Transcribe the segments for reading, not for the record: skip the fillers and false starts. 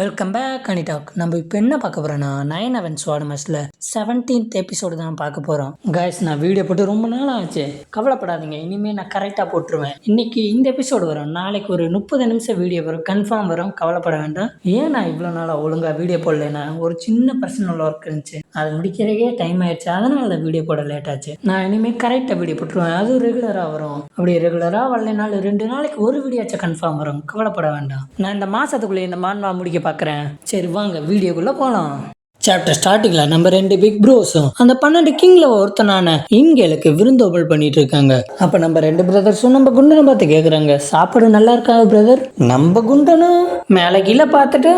Welcome back அனி talk. நம்ம இப்போ என்ன பார்க்க போகிறோன்னா 9/11 ஸ்வாட் மேட்ச்சில் 17th எபிசோடு தான் பார்க்க போகிறோம். கைஸ், நான் வீடியோ போட்டு ரொம்ப நாள் ஆச்சு, கவலைப்படாதீங்க, இனிமேல் நான் கரெக்டாக போட்டுருவேன். இன்னைக்கு இந்த எபிசோடு வரும், நாளைக்கு ஒரு 30 நிமிஷம் வீடியோ வரும், கன்ஃபார்ம் வரும், கவலைப்பட வேண்டாம். ஏன் நான் இவ்வளோ நாளாக ஒழுங்காக வீடியோ போடலைன்னா ஒரு சின்ன பர்சனல் ஒர்க் இருந்துச்சு, அது முடிக்கிறதுக்கே டைம் ஆயிடுச்சு, அதனால வீடியோ போட லேட் ஆச்சு. நான் இனிமேல் கரெக்டாக வீடியோ போட்டுருவேன், அதுவும் ரெகுலராக வரும். அப்படி ரெகுலராக வரலைனாலும் 2 நாளைக்கு ஒரு வீடியோச்சும் கன்ஃபார்ம் வரும், கவலைப்பட வேண்டாம். நான் இந்த மாதத்துக்குள்ளே இந்த மான்வா முடிக்க பார்க்குறேன். சரி வாங்க வீடியோக்குள்ள போலாம். சாப்டர் ஸ்டார்டிங்ல நம்ம 2 பிக் ப்ரோஸும் அந்த 12 கிங்ல ஒருத்தனான இங்கேலுக்கு விருந்தோம்பல் பண்ணிட்டு இருக்காங்க. அப்ப நம்ம 2 பிரதர்ஸும் நம்ம குண்டனை பார்த்து கேக்குறாங்க, சாப்பாடு நல்லா இருக்காங்க பிரதர்? நம்ம குண்டனும் மேல கீழே பார்த்துட்டு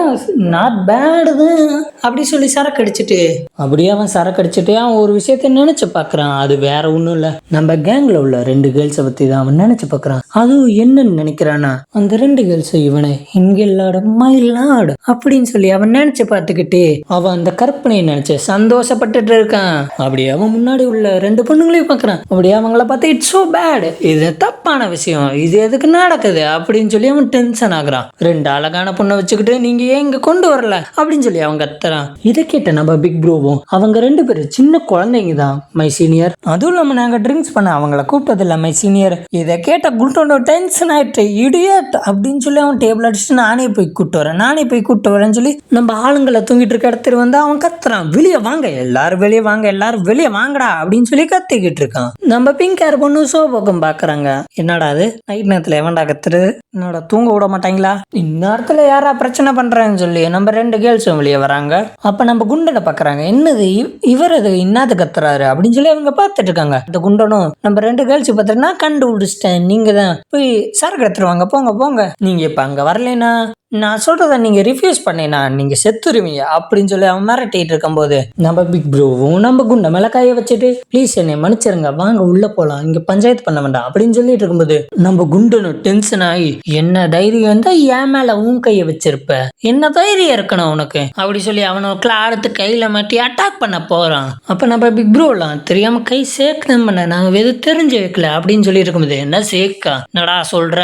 நாட் பேடு அப்படி சொல்லி சரக்கு அடிச்சுட்டு அப்படியே அவன் சரக்கு அடிச்சுட்டு அவன் ஒரு விஷயத்த நினைச்சு பாக்குறான். அது வேற ஒண்ணும் இல்ல, நம்ம கேங்ல உள்ள 2 கேர்ள்ஸை பத்தி தான் அவன் நினைச்சு பாக்குறான். அதுவும் என்னன்னு நினைக்கிறானா, அந்த 2 கேர்ள்ஸ் இவனை இங்கெல்லாடு மயிலாடு அப்படின்னு சொல்லி அவன் நினைச்சு பார்த்துக்கிட்டே அவன் அந்த கற்பனையை நினைச்சு சந்தோஷப்பட்டுட்டு இருக்கான். அப்படியே அவன் முன்னாடி உள்ள 2 பொண்ணுங்களையும் பார்க்கறான். அப்படியே அவங்கள பார்த்து இட்ஸ் சோ பேட், இது தப்பான விஷயம், இது எதுக்கு நடக்குது அப்படின்னு சொல்லி அவன் டென்ஷன் ஆகுறான். 2 அழகான பொண்ணை வச்சுக்கிட்டு நீங்க ஏன் இங்க கொண்டு வரல அப்படின்னு சொல்லி அவன் கத்துறான். இதை கேட்ட நம்ம பிக் ப்ரோவும் அவங்க 2 பேரும் சின்ன குழந்தைங்க தான் மை சீனியர், அதுவும் இல்லாம நாங்க ட்ரிங்க்ஸ் பண்ண அவங்கள கூப்பிட்டது இல்லை மை சீனியர். இதை கேட்ட குண்டோட டென்ஷன் ஆயிட்டு இடியட் அப்படின்னு சொல்லி அவன் டேபிள் அடிச்சுட்டு நானே போய் கூப்பிட்டு வரேன்னு சொல்லி நம்ம ஆளுங்களை தூங்கிட்டு இருக்க இடத்துல வந்து அவன் கத்துறான், வெளியே வாங்க எல்லாரும் வெளியே வாங்க, எல்லாரும் வெளியே வாங்கடா அப்படின்னு சொல்லி கத்திக்கிட்டு இருக்கான். நம்ம பிங்க் ஹேர் பொண்ணு சோபக்கம் பாக்குறாங்க, என்னடா அது நைட் நேரத்துல எவன்டா கத்துறது, என்னோட தூங்க விட மாட்டாங்களா, இந்நேரத்துல யாரா பிரச்சனை பண்றான்னு சொல்லி நம்ம 2 கேர்ள்ஸும் வெளியே வராங்க. அப்ப நம்ம குண்டனை பாக்குறாங்க, என்னது இவர் அது இன்னாது கத்துறாரு அப்படின்னு சொல்லி அவங்க பார்த்துட்டு இருக்காங்க. இந்த குண்டனும் நம்ம 2 கேர்ள்ஸ் பார்த்துட்டு நான் கண்டுபிடிச்சிட்டேன், நீங்க தான் போய் சரக்கு எடுத்துருவாங்க, போங்க போங்க, நீங்க இப்ப அங்க வரலைன்னா நான் சொல்றத நீங்க ரிஃப்யூஸ் பண்ணேனா நீங்க செத்துருவீங்க அப்படின்னு சொல்லி அவன் மிரட்டிட்டு இருக்கும் போது நம்ம பிக் ப்ரோவும் நம்ம குண்டை மேல கையை வச்சுட்டு ப்ளீஸ் என்னை மன்னிச்சிருங்க, வாங்க உள்ள போலாம், இங்க பஞ்சாயத்து பண்ண வேண்டாம் அப்படின்னு சொல்லிட்டு இருக்கும்போது நம்ம குண்டனும் டென்ஷன் ஆகி, என்ன தைரியம் இருந்தா என் மேல உன் கையை வச்சிருப்ப, என்ன தைரியம் இருக்கணும் உனக்கு அப்படி சொல்லி அவனுக்குள்ள அடுத்து கையில மாட்டி அட்டாக் பண்ண போறான். அப்ப நம்ம பிக் ப்ரோலாம் தெரியாம கை சேர்க்கணும் பண்ண, நாங்க எது தெரிஞ்சு வைக்கல அப்படின்னு சொல்லி இருக்கும்போது என்ன சேர்க்கா நடா சொல்ற,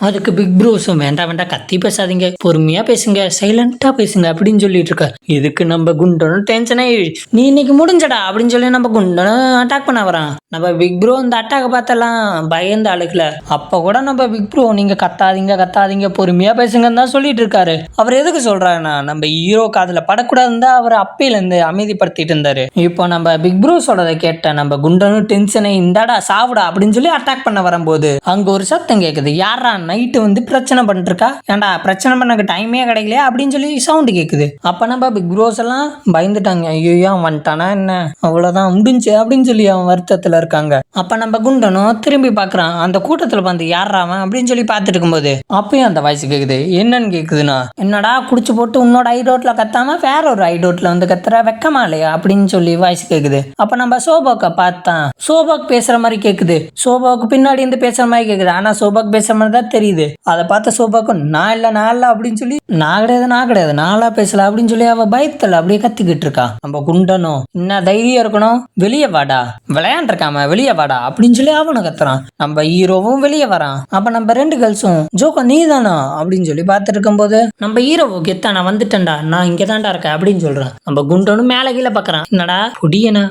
அதுக்கு பிக் ப்ரோஸும் வேண்டாம் கத்தி பேசாதீங்க, பொறுமையா பேசுங்க, சைலண்டா பேசுங்க அப்படின்னு சொல்லிட்டு இருக்க. இதுக்கு நம்ம குண்டனும் டென்ஷன் ஆகி நீ இன்னைக்கு முடிஞ்சடா அப்படின்னு சொல்லி நம்ம குண்டனும் அட்டாக் பண்ண வரான். நம்ம பிக் ப்ரோ இந்த அட்டாக் பார்த்தலாம் பயந்து அழுகல. அப்ப கூட நம்ம பிக் ப்ரோ நீங்க கத்தாதீங்க பொறுமையா பேசுங்கன்னு தான் சொல்லிட்டு இருக்காரு. அவர் எதுக்கு சொல்றாருன்னா நம்ம ஹீரோ காதுல படக்கூடாதுன்னு தான் அவர் அப்பையில இருந்து அமைதிப்படுத்திட்டு இருந்தாரு. இப்போ நம்ம பிக் ப்ரோ சொல்றதை கேட்ட நம்ம குண்டனும் டென்ஷனை இந்தாடா சாவுடா அப்படின்னு சொல்லி அட்டாக் பண்ண வரும்போது அங்க ஒரு சத்தம் கேக்குது, யாரா நைட்டு வந்து பிரச்சனை பண்ணிட்டு இருக்கா, ஏன்டா பிரச்சனை பண்ண டைமே கிடைக்கலையா அப்படின்னு சொல்லி சவுண்ட் கேக்குது. அப்ப நம்ம பிக் ப்ரோஸ் எல்லாம் பயந்துட்டாங்க, ஐயோ வந்துட்டானா என்ன அவ்வளவுதான் முடிஞ்சு அப்படின்னு சொல்லி அவன் வருத்தத்துல இருக்காங்க. அப்ப நம்ம குண்டனும் திரும்பி பாக்குறான், அந்த கூட்டத்துல வந்து யாராவன் அப்படின்னு சொல்லி பாத்துட்டு இருக்கும்போது அப்பயும் அந்த வாய்ஸ் கேக்குது. என்னன்னு கேக்குதுன்னா, என்னடா குடிச்சு போட்டு உன்னோட ஐடோட்ல கத்தாம வேற ஒரு ஐடோட்ல வந்து கத்துற வெக்கமா இல்லையா அப்படின்னு சொல்லி வாய்ஸ் கேக்குது. அப்ப நம்ம சோபாக்க பார்த்தான், சோபாக் பேசுற மாதிரி கேக்குது, சோபாவுக்கு பின்னாடி இருந்து பேசுற மாதிரி கேக்குது, ஆனா சோபாக் பேசுற மாதிரி தான் தெரியுது. அதை பார்த்த சோபாக்கும் நான் இல்ல அப்படின்னு சொல்லி நான் கிடையாது நாளா பேசல அப்படின்னு சொல்லி அவ பயத்துல அப்படியே கத்திக்கிட்டு இருக்கா. நம்ம குண்டனும் என்ன தைரியம் இருக்கணும், வெளியே வாடா, விளையாண்டு இருக்காம வெளியே வாடா அப்படின்னு சொல்லி அவனு கத்துறான். நம்ம ஹீரோவும் வெளியே வரான். அப்ப நம்ம 2 கேர்ள்ஸும் ஜோக்கோ நீ தானா அப்படின்னு சொல்லி பார்த்துட்டு இருக்கும் போது நம்ம ஹீரோவும் கெத்தா நான் வந்துட்டேன்டா, நான் இங்க தான்டா இருக்கேன் அப்படின்னு சொல்றான். நம்ம குண்டனும் மேல கீழே பாக்குறான், என்னடா பொடியனா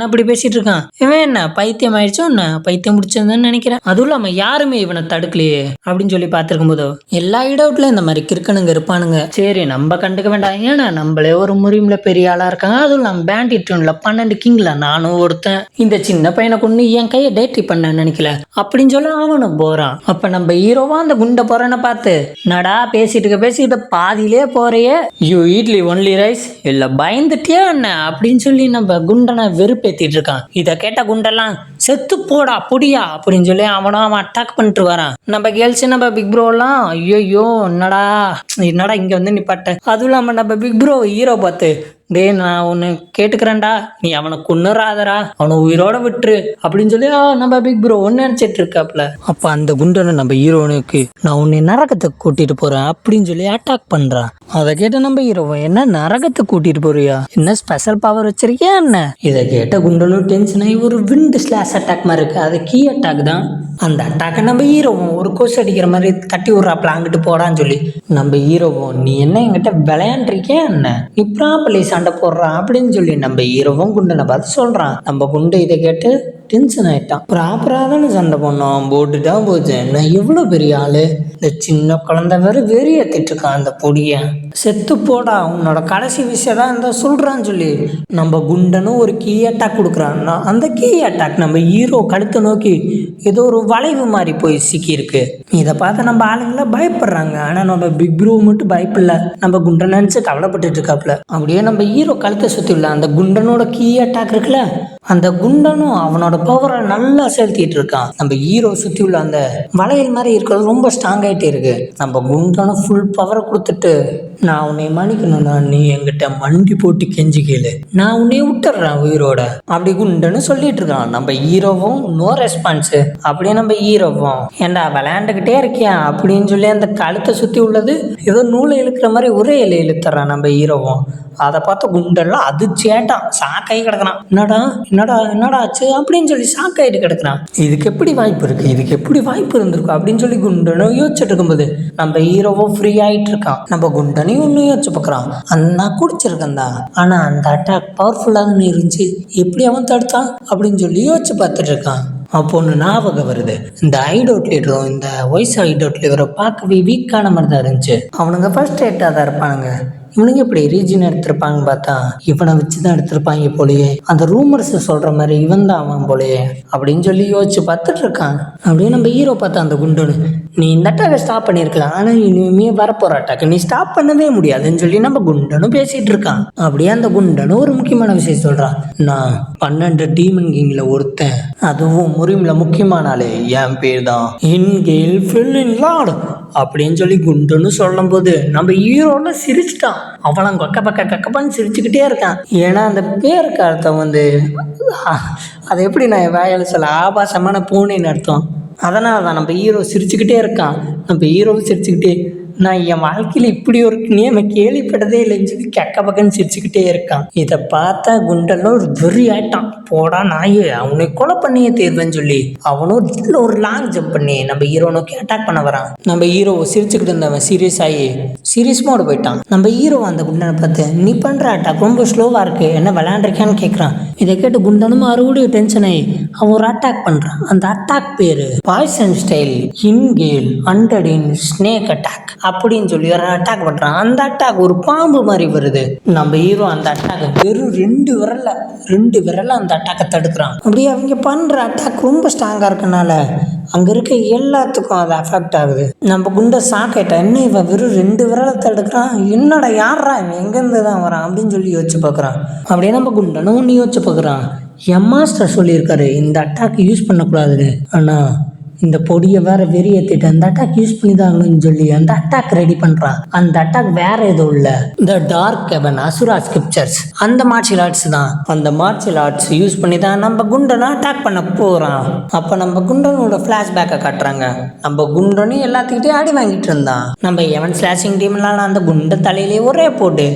அப்படி பேசிட்டு இருக்கான், இவன் என்ன பைத்தியம் ஆயிடுச்சோ, என்ன பைத்தியம் முடிச்சதுன்னு நினைக்கிறேன், அதுவும் இல்லாம யாருமே இவனை தடுக்கலையே அப்படின்னு சொல்லி பார்த்திருக்கும் போது எல்லா இடவுட்ல இந்த மாதிரி கிறுக்கனுங்க இருப்பானுங்க, சரி நம்ம கண்டுக்க வேண்டாம், ஏன்னா நம்மளே ஒரு முறியும்ல பெரிய ஆளா இருக்காங்க, அதுவும் நம்ம பேண்டிட் டூன்ல 12 கிங்ல நானும் ஒருத்தன், இந்த சின்ன பையனை கொண்டு என் கையை டேட்டி பண்ண நினைக்கல அப்படின்னு சொல்ல அவனும் போறான். அப்ப நம்ம ஹீரோவா அந்த குண்டை போறேன்னு பார்த்து நடா பேசிட்டு பாதியிலே போறையே, யூ இட்லி ஒன்லி ரைஸ் இல்ல பயந்துட்டியா என்ன அப்படின்னு சொல்லி நம்ம குண்டனை வெறுப்பேத்திட்டு இருக்கான். இதை கேட்ட குண்டெல்லாம் செத்து போடா பொடியா அப்படின்னு சொல்லி அவன் அட்டாக் பண்ணிட்டு வரான். நம்ம கேர்ள்ஸ் நம்ம பிக் ப்ரோ எல்லாம் ஐயோ என்னடா இங்க வந்து நிப்பாட்ட, அதுவும் இல்லாம நம்ம பிக் ப்ரோ ஹீரோ பார்த்து டேய் நான் ஒன்று கேட்டுக்கிறேன்டா, நீ அவனை கொன்னுறாதடா, அவனை உயிரோட விட்டுரு அப்படின்னு சொல்லி நம்ம பிக் ப்ரோ ஒன்று நினச்சிட்டு இருக்காப்ல. அப்போ அந்த குண்டனை நம்ம ஹீரோனுக்கு நான் உன்னை நரகத்துக்கு கூட்டிட்டு போறேன் அப்படின்னு சொல்லி அட்டாக் பண்றான். அதை கேட்ட நம்ம ஹீரோவை என்ன நரகத்துக்கு கூட்டிட்டு போறியா, என்ன ஸ்பெஷல் பவர் வச்சிருக்கியா என்ன? இதை கேட்ட குண்டனும் டென்ஷன் ஆகி ஒரு விண்டு ஸ்லாஷ் அட்டாக் மாதிரி இருக்கு, அது கீ அட்டாக் தான். அந்த அட்டாக்கை நம்ம ஹீரோவும் ஒரு கோஸ் அடிக்கிற மாதிரி தட்டி விட்றாப்ல அங்கிட்டு போடான்னு சொல்லி. நம்ம ஹீரோவும் நீ என்ன என்கிட்ட விளையாண்டுருக்கே என்ன, நீ ப்ராப்பர்லி சண்டை போடுறான் அப்படின்னு சொல்லி நம்ம ஹீரோவும் குண்டனை பார்த்து சொல்றான். நம்ம குண்டு இதை கேட்டு டென்ஷன் ஆயிட்டான். ப்ராப்பராக தானே சண்டை பண்ணோம், போட்டுதான் போச்சு, நான் எவ்வளோ பெரிய ஆளு, இந்த சின்ன குழந்தை வேறு வெறி ஏற்றிட்டு இருக்கான் அந்த பொடிய, செத்து போடா உன்னோட கடைசி விஷயம் தான் இந்த சொல்றான்னு சொல்லி நம்ம குண்டனும் ஒரு கீ அட்டாக் கொடுக்குறான். அந்த கீ அட்டாக் நம்ம ஹீரோ கழுத்தை நோக்கி ஏதோ ஒரு வளைவு மாதிரி போய் சிக்கியிருக்கு. இதை பார்த்து நம்ம ஆளுங்கள பயப்படுறாங்க. ஆனால் நம்ம பிக் ப்ரோ மட்டும் பயப்படல, நம்ம குண்டன் நினச்சி கவலைப்பட்டு இருக்காப்புல. அப்படியே நம்ம ஹீரோ கழுத்தை சுற்றி உள்ள அந்த குண்டனோட கீ அட்டாக் இருக்குல்ல, அந்த குண்டனும் அவனோட பவரை நல்லா செலுத்திட்டு இருக்கான். நம்ம ஹீரோ சுற்றி உள்ள அந்த வளையல் மாதிரி இருக்கிறது ரொம்ப ஸ்ட்ராங் ஆகிட்டே இருக்கு. நம்ம குண்டனும் ஃபுல் பவரை கொடுத்துட்டு நான் உன்னை மன்னிக்கணும்னா நீ என்கிட்ட மண்டி போட்டு கெஞ்சி கேளு, நான் உன்னை விட்டுறேன் உயிரோட அப்படி குண்டன்னு சொல்லிட்டு இருக்கான். நம்ம ஹீரோவும் நோ ரெஸ்பான்ஸ். அப்படியே நம்ம ஹீரோவும் ஏண்டா விளையாண்டுக்கிட்டே இருக்கியா அப்படின்னு சொல்லி அந்த கழுத்தை சுற்றி உள்ளது ஏதோ நூலை இழுக்கிற மாதிரி ஒரே இலை இழுத்துறான் நம்ம ஹீரோவும். அதை பார்த்த குண்டெல்லாம் அது சேட்டான், சாக்காகி கிடக்குறான். என்னடா என்னடா என்னடா ஆச்சு அப்படின்னு சொல்லி சாக்காயிட்டு கிடக்குறான். இதுக்கு எப்படி வாய்ப்பு இருக்கு, இதுக்கு எப்படி வாய்ப்பு இருந்திருக்கும் அப்படின்னு சொல்லி குண்டனும் யோசிச்சுட்டு இருக்கும்போது நம்ம ஹீரோவும் ஃப்ரீ ஆகிட்டு இருக்கான். நம்ம குண்டனையும் ஒன்றும் யோசிச்சு பார்க்குறான். நான் குடிச்சிருக்கேன் தான், ஆனால் அந்த அட்டாக் பவர்ஃபுல்லாக இருந்துச்சு, எப்படி அவன் தடுத்தான் அப்படின்னு சொல்லி யோசிச்சு பார்த்துட்டு இருக்கான். அப்போ ஒன்று ஞாபகம் வருது, இந்த ஐடோட் லீடரும் இந்த வாய்ஸ் ஐடோட் லீடரும் பார்க்கவே வீக்கான மாதிரி தான் இருந்துச்சு. அவனுங்க ஃபர்ஸ்ட் ரேட்டாக தான் இருப்பானுங்க, இவனுங்க இப்படி ரீஜன் எடுத்திருப்பாங்க பார்த்தா இவனை வச்சு தான் எடுத்திருப்பாங்க போலயே, அந்த ரூமர்ஸ் சொல்ற மாதிரி இவன் தான் அவன் போலயே அப்படின்னு சொல்லி யோசிச்சு பார்த்துட்டு இருக்கான். அப்படியே நம்ம ஹீரோ பார்த்தா அந்த குண்டனு நீ இந்த அட்டாக்கை ஸ்டாப் பண்ணியிருக்கலாம், ஆனால் இனிமே வரப்போற அட்டாக்கை நீ ஸ்டாப் பண்ணவே முடியாதுன்னு சொல்லி நம்ம குண்டனும் பேசிட்டு இருக்கான். அப்படியே அந்த குண்டனும் ஒரு முக்கியமான விஷயம் சொல்றான், நான் 12 டீமன் கிங்ல ஒருத்தன், அதுவும் முறிமுல முக்கியமான ஆளு என் பேர் தான் இன்கேல் ஃபில்லின் லார்ட் அப்படின்னு சொல்லி குண்டன்னு சொல்லும் போது நம்ம ஹீரோன்னு சிரிச்சிட்டான். அவளும் கக்கப்பான்னு சிரிச்சுக்கிட்டே இருக்கான். ஏன்னா அந்த பேருக்கு அர்த்தம் அதை எப்படி நான் வாயால சொல்ல, ஆபாசமான பூனைன்னு அர்த்தம். அதனால தான் நம்ம ஹீரோ சிரிச்சுக்கிட்டே இருக்கான். நம்ம ஹீரோவும் சிரிச்சுக்கிட்டே நான் என் வாழ்க்கையில் இப்படி ஒரு நேமை கேள்விப்பட்டதே இல்லைன்னு சொல்லி கெக்க பக்கன்னு சிரிச்சுக்கிட்டே இருக்கான். இதை பார்த்தா குண்டெல்லாம் ஒரு வெறி ஆயிட்டான், போடா நாயே அவனை கொலை பண்ணியே தீர்வேன்னு சொல்லி அவனும் ஒரு லாங் ஜம்ப் பண்ணி நம்ம ஹீரோ நோக்கி அட்டாக் பண்ண வரான். நம்ம ஹீரோ சிரிச்சுக்கிட்டு இருந்தவன் சீரியஸ் ஆகி சீரியஸ் மோடு போயிட்டான். நம்ம ஹீரோ அந்த குண்டனை பார்த்து நீ பண்ற அட்டாக் ரொம்ப ஸ்லோவா இருக்கு, என்ன விளையாண்டுருக்கான்னு கேட்குறான். இதை கேட்டு குண்டனும் மறுபடியும் டென்ஷன் ஆகி அவன் ஒரு அட்டாக் பண்றான். அந்த அட்டாக் பேரு பாய்சன் ஸ்டைல் இன்கேல் அண்டடின் ஸ்னேக் அட்டாக் அப்படின்னு சொல்லி ஒரு அட்டாக் பண்றான். அந்த அட்டாக் ஒரு பாம்பு மாதிரி வருது. நம்ம ஹீரோ அந்த அட்டாக் வெறும் 2 விரல்ல அந்த அட்டாக்கை தடுக்கிறான். அப்படியே அவங்க பண்ற அட்டாக் ரொம்ப ஸ்ட்ராங்கா இருக்கனால அங்க இருக்க எல்லாத்துக்கும் அது அஃபெக்ட் ஆகுது. நம்ம குண்டை சாக்காயிட்டா, என்ன இவன் வெறும் 2 விரலை தடுக்கிறான், என்னடா யாரா இவன் எங்கேருந்து தான் வரான் அப்படின்னு சொல்லி யோசிச்சு பார்க்குறான். அப்படியே நம்ம குண்டனும் ஒன்று யோசிச்சு பார்க்குறான். என் மாஸ்டர் சொல்லியிருக்காரு இந்த அட்டாக் யூஸ் பண்ணக்கூடாதுன்னு, ஆனால் இந்த பொடியை வேற வெறி ஏற்றிட்டு அந்த அட்டாக் யூஸ் பண்ணிதாங்கன்னு சொல்லி அந்த அட்டாக் ரெடி பண்ணுறான். அந்த அட்டாக் வேற எதுவும் இல்லை, இந்த டார்க் கெவன் அசுரா ஸ்கிரிப்சர்ஸ் அந்த மார்ஷியல் ஆர்ட்ஸ் தான். அந்த மார்ஷியல் ஆர்ட்ஸ் யூஸ் பண்ணி தான் நம்ம குண்டனை அட்டாக் பண்ண போகிறான். அப்போ நம்ம குண்டனோட ஃப்ளாஷ்பேக்கை காட்டுறாங்க. நம்ம குண்டனும் எல்லாத்துக்கிட்டே அடி வாங்கிட்டு இருந்தான். நம்ம எவன் ஸ்லாஷிங் டீம்லாம் அந்த குண்டை தலையிலே ஒரே போட்டு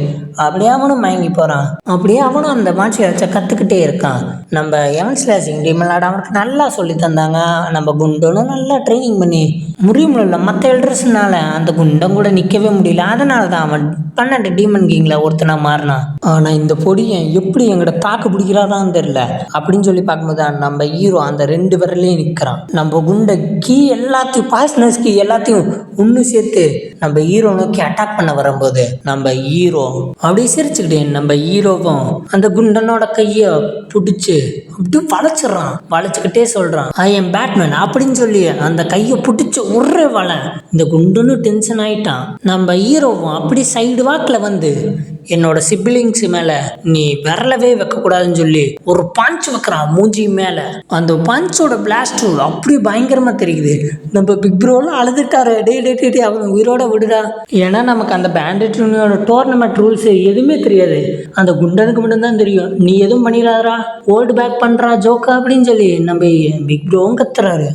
அப்படியே அவனும் மயங்கி போகிறான். அப்படியே அவனும் அந்த மார்ஷியல் ஆர்ட்ஸை கற்றுக்கிட்டே இருக்கான். நம்ம எவன் ஸ்லாஷிங் டீம் விளாட அவனுக்கு நல்லா சொல்லி தந்தாங்க. நம்ம குண்டனும் நல்லா ட்ரைனிங் பண்ணி முடியல, மற்ற எல்ட்ரஸ்னால அந்த குண்டம் கூட நிற்கவே முடியல. அதனால தான் அவன் 12 டீமன் கிங்ல ஒருத்தனா மாறினான். ஆனால் இந்த பொடியை எப்படி எங்கட தாக்கு பிடிக்கிறாதான் தெரியல அப்படின்னு சொல்லி பார்க்கும்போது நம்ம ஹீரோ அந்த 2 விரலையும் நிற்கிறான். நம்ம குண்டை கீ எல்லாத்தையும் பாய்சனஸ் கீ எல்லாத்தையும் ஒன்று சேர்த்து நம்ம ஹீரோ நோக்கி அட்டாக் பண்ண வரும்போது நம்ம ஹீரோ அப்படியே சிரிச்சுக்கிட்டே நம்ம ஹீரோவும் அந்த குண்டனோட கையை பிடிச்சி அப்படியே வளைச்சுக்கிட்டே சொல்றான் ஐ எம் பேட்மேன் அப்படின்னு சொல்லி அந்த கையை பிடிச்சி ஒரே வளை. இந்த குண்டனும் டென்ஷன் ஆயிட்டான். நம்ம ஹீரோவும் அப்படி சைடு வாக்கில் வந்து என்னோட சிப்ளிங்ஸ் மேல நீ விரலவே வைக்கக்கூடாதுன்னு சொல்லி ஒரு பஞ்ச் வைக்கிறான் மூஞ்சி மேல. அந்த பஞ்சோட பிளாஸ்ட் அப்படி பயங்கரமா தெரியுது. நம்ம பிக் ப்ரோலாம் அழுதுட்டாரு, டே டே டே டே அவன் உயிரோட விடுடா. ஏன்னா நமக்கு அந்த பேண்டட் யூனியனோட டோர்னமெண்ட் ரூல்ஸ் எதுவுமே தெரியாது. அந்த குண்டனுக்கு மட்டும்தான் தெரியும். நீ எதுவும் பண்ணிடாதரா, ஓல்டு பேக் பண்றா ஜோக்கா அப்படின்னு சொல்லி நம்ம பிக் ப்ரோவும் கத்துறாரு.